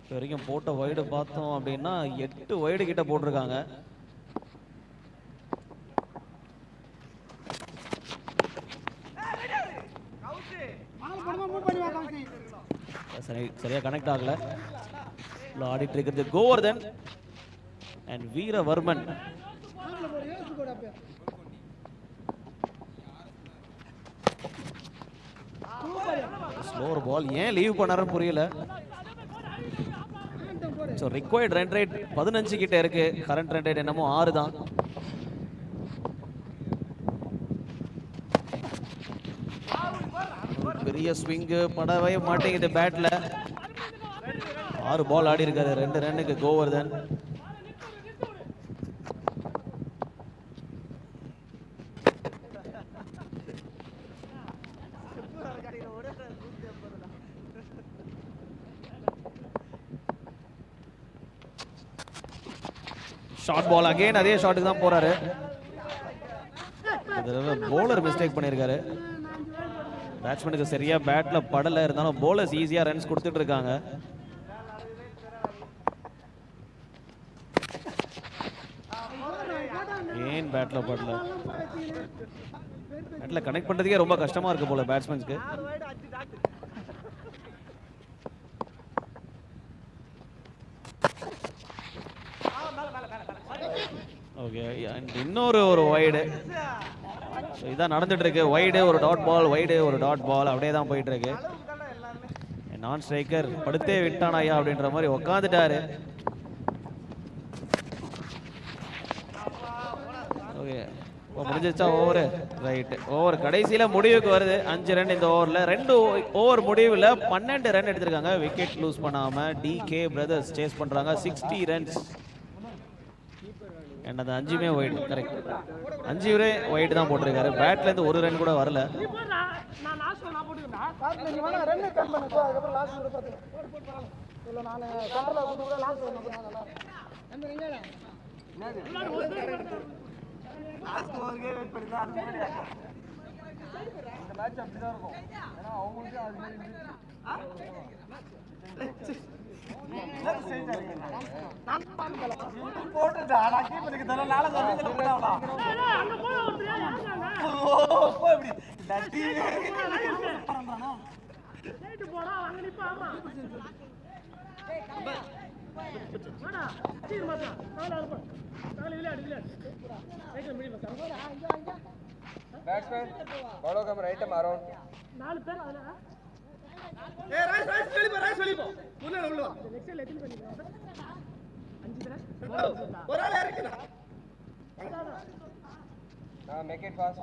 இது வரைக்கும் போட்ட வைடு பார்த்தோம் அப்படின்னா 8 வைடு கிட்ட போட்டிருக்காங்க. சரியா கனெக்ட் ஆகல. ஆடிட்டு இருக்கிறது கோவர்தன் அண்ட் வீரவர்மன். ஸ்லோவர் பால் ஏன் லீவ் பண்ணாருன்னு புரியல. ஸோ ரிக்வயர்ட் ரன் ரேட் 15 கிட்ட இருக்கு. கரண்ட் ரன் ரேட் என்னமோ 6 தான். பெரிய ஸ்விங்கு படவே மாட்டேங்குது பேட்ல. 6 பால் ஆடி இருக்காரு. 2 ரன்னுக்கு கோவர்தன். ஷார்ட் பால் அகைன், அதே ஷாட்டுக்கு தான் போறாரு. போலர் மிஸ்டேக் பண்ணியிருக்காரு. பேட்ஸ்மேனுக்கு சரியா பேட்ல படல, இருந்தாலும் போலர்ஸ் ஈஸியா ரன்ஸ் கொடுத்துட்டு இருக்காங்க. ஏன் பேட்ல படல? பேட்ல கனெக்ட் பண்றதுக்கே ரொம்ப கஷ்டமா இருக்கு போல பேட்ஸ்மேன்ஸ்க்கு. ஓகே, இன்னொரு வைடு. இதான் நடந்துட்டு இருக்கு. வைடு ஒரு டாட் பால், வைடு ஒரு டாட் பால், அப்படியே தான் போயிட்டு இருக்கு. நான் ஸ்ட்ரைக்கர் படுத்தே விட்டானாயா அப்படின்ற மாதிரி உக்காந்துட்டாரு. ஓகே, இப்போ முடிஞ்சிச்சா ஓவர்? ரைட், ஓவர் கடைசியில முடிவுக்கு வருது. 5 ரன் இந்த ஓவர்ல. 2 ஓவர் முடிவில் 12 ரன் எடுத்திருக்காங்க. விக்கெட் லூஸ் பண்ணாம டிகே பிரதர்ஸ் சேஸ் பண்றாங்க. 60 ரன்ஸ். என்னது 5மே ஒயிட். கரெக்ட், 5 ஒயிட் தான் போட்டிருக்காரு. பேட்ல இருந்து 1 ரன் கூட வரல. Batsman, follow come right arm around. 4 பேர் அதுல. ஏய் ரைட் வெளிய போ. உள்ள வா. நெக்ஸ்ட் லெட்டில் பண்ணிக்கலாம். 5 பேர். ஒரு ஆளே இருக்குடா. Make it fast.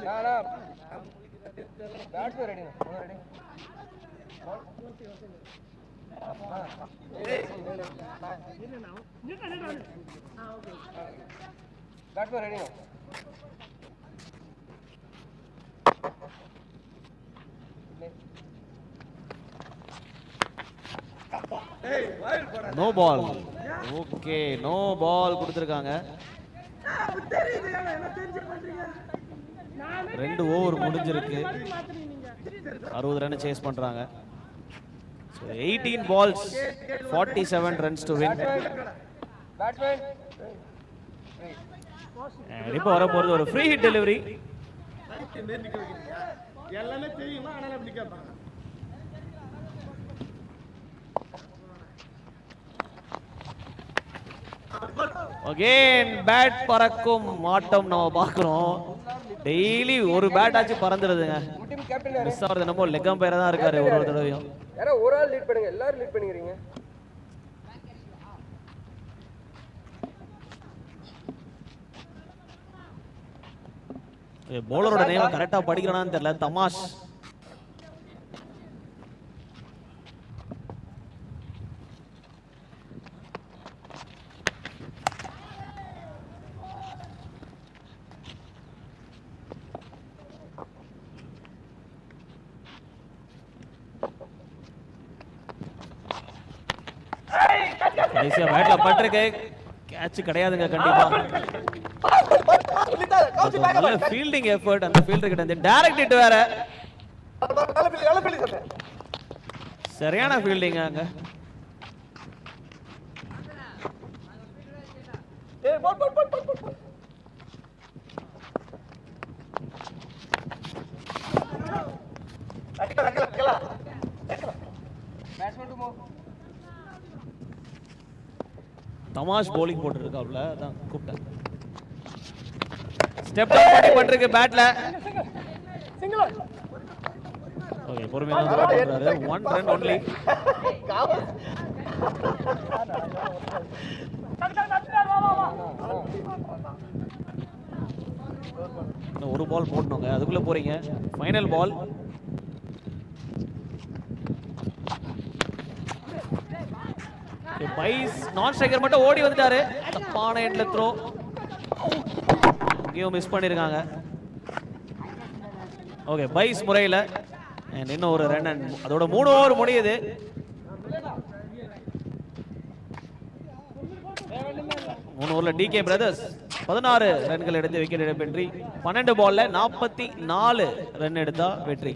No. Batsman ready now. Ready. Batsman ready now. No ball. Okay, no ball கொடுத்துருக்காங்க. 2 ஓவர் முடிஞ்சிருக்கு. 60 ரன் சேஸ் பண்றாங்க. 18 balls, 47 runs to win. இப்போ வர போறது ஒரு ஃப்ரீ ஹிட் டெலிவரி. எல்லாமே தெரியுமா, ஆனாலும் அப்படி கேட்பாங்க. அகைன் பேட் பறக்கும் ஆட்டம் நம்ம பார்க்கிறோம். டெய்லி ஒரு பேட் ஆச்சு பறந்துடுதுங்க. மிஸ் ஆகிறது நம்ம லெக் அம்பையரா தான் இருக்காரு ஒரு தடவையும். யாரோ ஒரு ஆள் லீட் பண்ணுங்க, எல்லாரும் லீட் பண்ணிக்கிறீங்க. பவுலரோட நேம் கரெக்டா படிக்கிறானான்னு தெரியல. தமாஷ். கடைசியா பேட்ல பட்டிருக்கு. கேட்ச் கிடையாதுங்க கண்டிப்பா. நல்ல ஃபீல்டிங் எஃபர்ட் அந்த ஃபீல்டர் கிட்ட இருந்து. டைரக்ட் ஹிட் வேற. சரியான ஃபீல்டிங் அங்க. தமாஷ் bowling போட்டுருக்காப்ல, அதான் கூப்பிட்டேன். ஸ்டெப் டவுன் பண்ணி பண்றதுக்கு பேட்ல. ஓகே, பொறுமையா தான் பண்றாரு. 1 run only. ஒரு பால் போடணுங்க, அதுக்குள்ள போறீங்க. ஃபைனல் பால். பைஸ் நான் ஸ்ட்ரைக்கர் மட்டும் ஓடி வந்துட்டாரு. தப்பான எண்ட்ல த்ரோ. இங்கேயும் மிஸ் பண்ணிருக்காங்க. ஓகே, பைஸ் முறையில் இன்னும் ஒரு ரன் அதோட 3 ஓவர் முடியுது. மூணு ஓவர்ல டிகே பிரதர்ஸ் 16 ரன்கள் எடுத்து விக்கெட் இழப்பின்றி 12 பால்ல 44 ரன் எடுத்தா வெற்றி.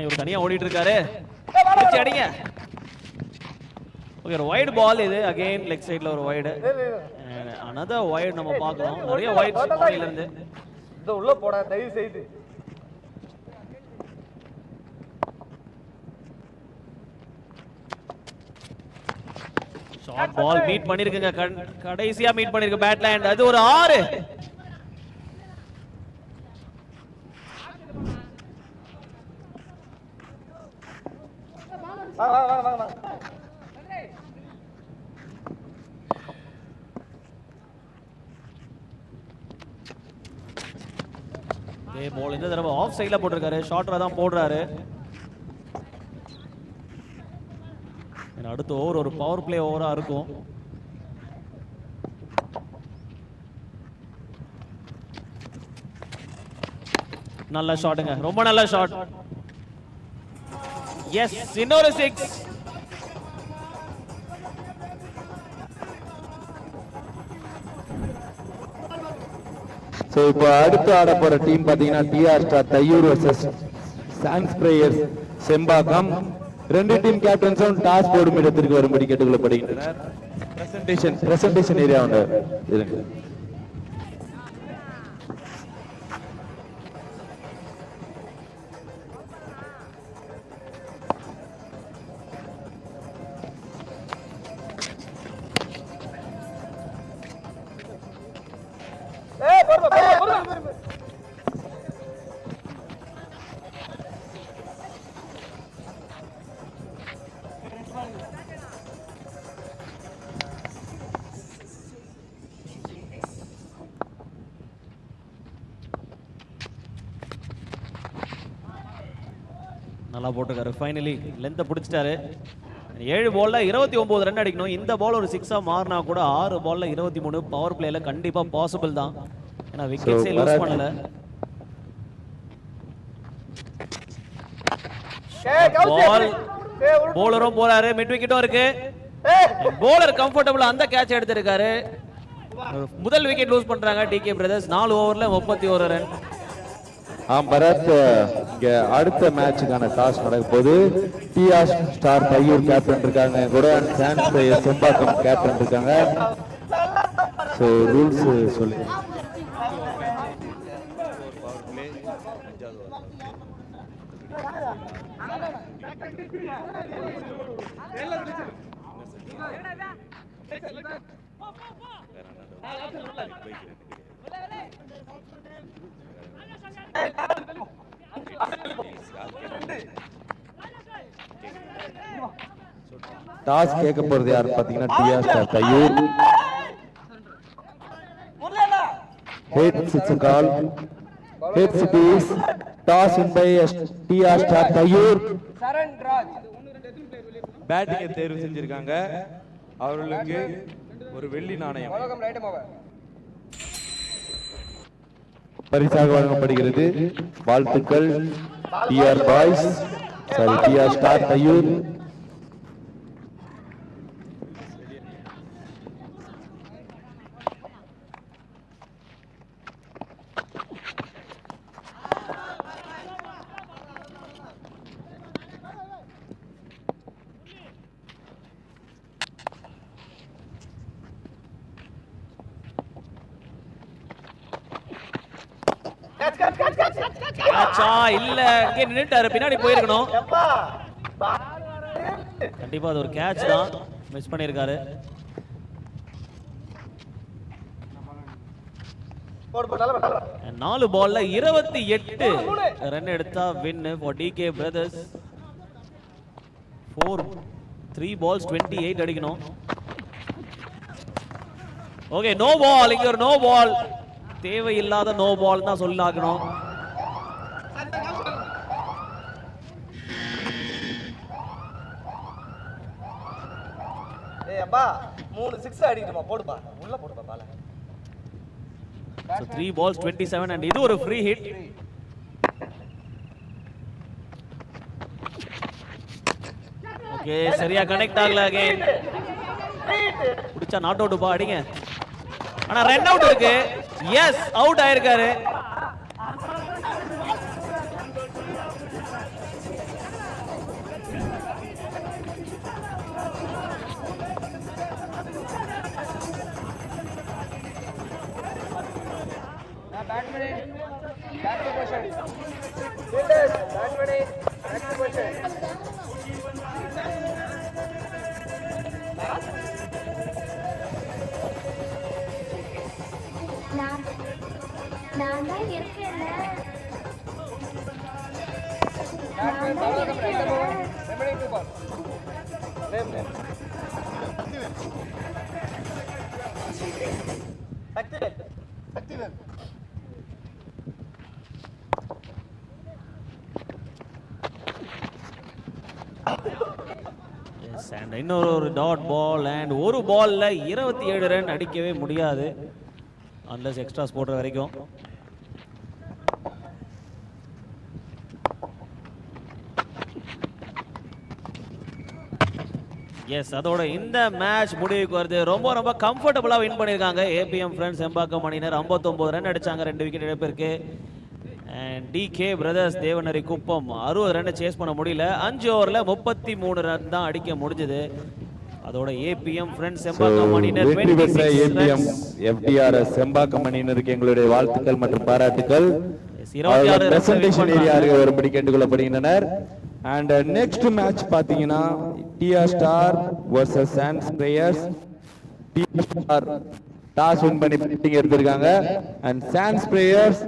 இவர் தனியா ஓடிட்டு இருக்காரு. அடிங்க. ஓகே, ஒரு வைட் பால் இது. அகைன் லெக் சைடுல ஒரு வைடு. another வைட் நம்ம பார்க்கலாம். நிறைய வைட் பால்ல இருந்து. இது உள்ள போடா தயவு செய்து. ஷார்ட் பால் மீட் பண்ணிருக்குங்க. கடைசியா மீட் பண்ணிருக்கு பேட் லேண்ட். அது ஒரு 6. பால் இந்த தடவை ஆஃப் சைட்ல போட்டிருக்காரு. ஷார்ட்டரா தான் போடுறாரு. அடுத்த ஓவர் ஒரு பவர் பிளே ஓவரா இருக்கும். நல்ல ஷாட்டுங்க, ரொம்ப நல்ல ஷாட். எஸ், இன்னொரு 6. சோ இப்போ அடுத்து ஆட போற டீம் பாத்தீங்கன்னா TR star Thaiyur versus chance prayers Sembakkam. 2 team கேப்டன்ஸும் டாஸ் போடும் இடத்திற்கு வரும்படி கேட்டுக்கொள்ளப்படுகின்றனர். பிரசன்டேஷன் ஏரியா உண்டு இருங்க. நல்லா போட்டுருக்காரு. ஃபைனலி லென்த்தை பிடிச்சிட்டாரு. 7 பால்ல 29 ரன் அடிக்கணும். இந்த பால் ஒரு 6-ஆ மாறினா கூட 6 பால்ல 23 பவர் பிளேல கண்டிப்பா பாசிபிள் தான். ஏன்னா விக்கெட்ஸே லூஸ் பண்ணல. போலரும் போறாரு, மிட் விக்கெட்டும் இருக்கு. போலர் கம்ஃபர்டபிளா அந்த கேட்ச் எடுத்திருக்காரு. முதல் விக்கெட் லூஸ் பண்றாங்க டிகே பிரதர்ஸ். 4 ஓவர்ல 31 ரன். பரத், இங்க அடுத்த மேட்சுக்கான டாஸ் நடக்க போது டிஆர் ஸ்டார் தையூர் கேப்டன் இருக்காங்க கூட, சான்ஸ் செம்பாக்கம் கேப்டன் இருக்காங்க. ஸோ ரூல்ஸ் சொல்லி டாஸ் கேட்க போறது யாரு பாத்தீங்கன்னா TR star Thaiyur. Hits, it's a call. Hits it is. Toss in by TR Star Tayyur. பேட்டிங்கை தேர்வு செஞ்சிருக்காங்க. அவர்களுக்கு ஒரு வெள்ளி நாணயம் பரிசாக வழங்கப்படுகிறது. வாழ்த்துக்கள் TR boys, sorry TR star Thaiyur. இல்ல இங்கே நின்னுட்டாரு, பின்னாடி போயிருக்கணும். கண்டிப்பா அது ஒரு கேட்ச் தான், மிஸ் பண்ணிருக்காரு. நாலு பால்ல 28 ரன் எடுத்தா win for TK brothers. 3 balls 28 அடிக்கணும். Okay, no ball. இங்க ஒரு நோ பால், தேவையில்லாத நோ பால் தான் சொல்லாக்கணும். அப்பா 3 6 அடிக்குமா, போடுப்பா உள்ள போடுப்பா பால. So 3 balls 27 and இது ஒரு ஃப்ரீ ஹிட். ஓகே, சரியா கனெக்ட் ஆகல. அகைன் புடிச்சா நாட் அவுட் பா, அடிங்க. ஆனா ரன் அவுட் இருக்கு. எஸ், அவுட் ஆயிருக்காரு. இன்னொரு டாட் பால் அண்ட் ஒரு பால்ல 27 ரன் அடிக்கவே முடியாது அன்லஸ் எக்ஸ்ட்ராஸ் போடுற வரைக்கும். எஸ், அதோட இந்த மேட்ச் முடிவுக்கு வருது. ரொம்ப ரொம்ப கம்ஃபர்டபுளா வின் பண்ணிருக்காங்க ஏபிஎம் ஃப்ரெண்ட்ஸ் செம்பாக்கம் அணியினர். 59 ரன் அடிச்சாங்க, 2 விக்கெட் இழப்பிற்கு. And DK brothers Devanari Kuppam 60 run chase பண்ண முடியல. 5 ஓவர்ல 33 ரன் தான் அடிக்க முடிஞ்சது. அதோட ஏபிஎம் ஃப்ரெண்ட்ஸ் செம்பாக்கம் அணியினர் வெற்றி பெற்ற ஏபிஎம் எஃப்டிஆர்எஸ் செம்பாக்கம் அணியினருக்கு எங்களுடைய வாழ்த்துக்கள் மற்றும் பாராட்டுக்கள். பிரசன்டேஷன் ஏரியாவுக்கு வரும்படி கேட்டுக்கொள்ளப்படுகின்றனர். அண்ட் நெக்ஸ்ட் மேட்ச் பாத்தீங்கன்னா TR star versus chance sprayers. TR star toss win பண்ணி பேட்டிங் எடுத்திருக்காங்க. And chance sprayers